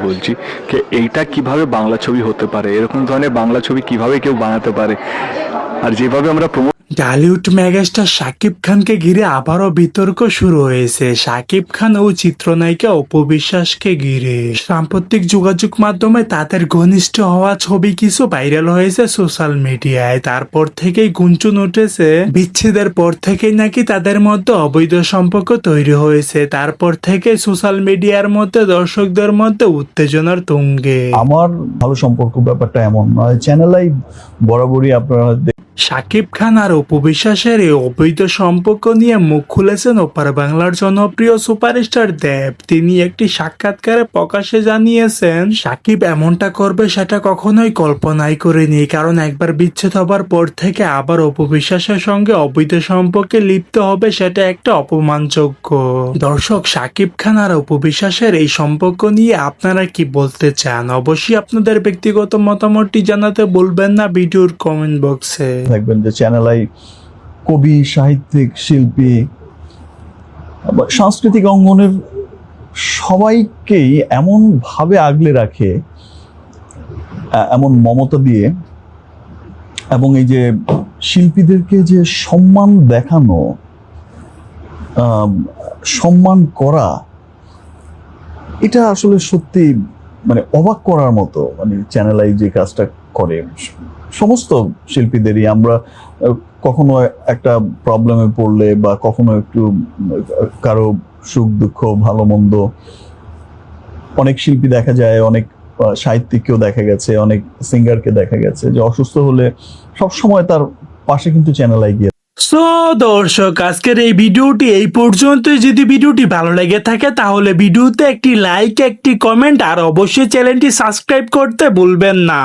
বলছি যে এইটা কিভাবে বাংলা ছবি হতে পারে, এরকম ধরনের বাংলা ছবি কিভাবে কেউ বানাতে পারে, আর যেভাবে আমরা টলিউড মেগাস্টার শাকিব খানকে ঘিরে আবারও বিতর্ক শুরু হয়েছে শাকিব খান ও চিত্রনায়িকা অপু বিশ্বাসকে ঘিরে। সাম্প্রতিক যোগাযোগ মাধ্যমে তাদের ঘনিষ্ঠ হওয়া ছবি কিছু ভাইরাল হয়েছে সোশ্যাল মিডিয়ায়। তারপর থেকেই গুঞ্জন উঠেছে বিচ্ছেদের পর থেকেই নাকি তাদের মধ্যে অবৈধ সম্পর্ক তৈরি হয়েছে। তারপর থেকে সোশ্যাল মিডিয়ার মধ্যে দর্শকদের মধ্যে উত্তেজনার তুঙ্গে। আমার ভালো সম্পর্ক ব্যাপারটা এমন নয়, চ্যানেল আই বরাবরই আপনারা শাকিব খান আর অপু বিশ্বাসের এই অবৈধ সম্পর্ক নিয়ে মুখ খুলেছেন ওপার বাংলার জনপ্রিয় সুপারস্টার দেব। তিনি একটি সাক্ষাৎকারে প্রকাশ্যে জানিয়েছেন শাকিব এমনটা করবে সেটা কখনোই কল্পনাই করেনি, কারণ একবার বিচ্ছেদ হবার পর থেকে আবার অপু বিশ্বাসের সঙ্গে অবৈধ সম্পর্কে লিপ্ত হবে সেটা একটা অপমানযোগ্য। দর্শক, শাকিব খান আর অপু বিশ্বাসের এই সম্পর্ক নিয়ে আপনারা কি বলতে চান? অবশ্যই আপনাদের ব্যক্তিগত মতামতটি জানাতে ভুলবেন না ভিডিওর কমেন্ট বক্সে। দেখবেন যে চ্যানেল আই কবি, সাহিত্যিক, শিল্পী, সাংস্কৃতিক অঙ্গনের সবাইকেই এমন ভাবে আগলে রাখে, এমন মমতা দিয়ে, এবং এই যে শিল্পীদেরকে যে সম্মান দেখানো, সম্মান করা, এটা আসলে সত্যি মানে অবাক করার মতো। মানে চ্যানেল আই যে কাজটা করে, সমস্ত শিল্পীদেরই আমরা কখনো একটা প্রবলেমে পড়লে বা কখনো একটু কারো সুখ দুঃখ ভালো মন্দ, অনেক শিল্পী দেখা যায়, অনেক সাহিত্যিককেও দেখা গেছে, অনেক সিঙ্গারকে দেখা গেছে যে অসুস্থ হলে সবসময় তার পাশে কিন্তু চ্যানেল আই গিয়ে। সো দর্শক, আজকের এই ভিডিওটি এই পর্যন্ত। যদি ভিডিওটি ভালো লেগে থাকে তাহলে ভিডিওতে একটি লাইক, একটি কমেন্ট আর অবশ্যই চ্যানেলটি সাবস্ক্রাইব করতে ভুলবেন না।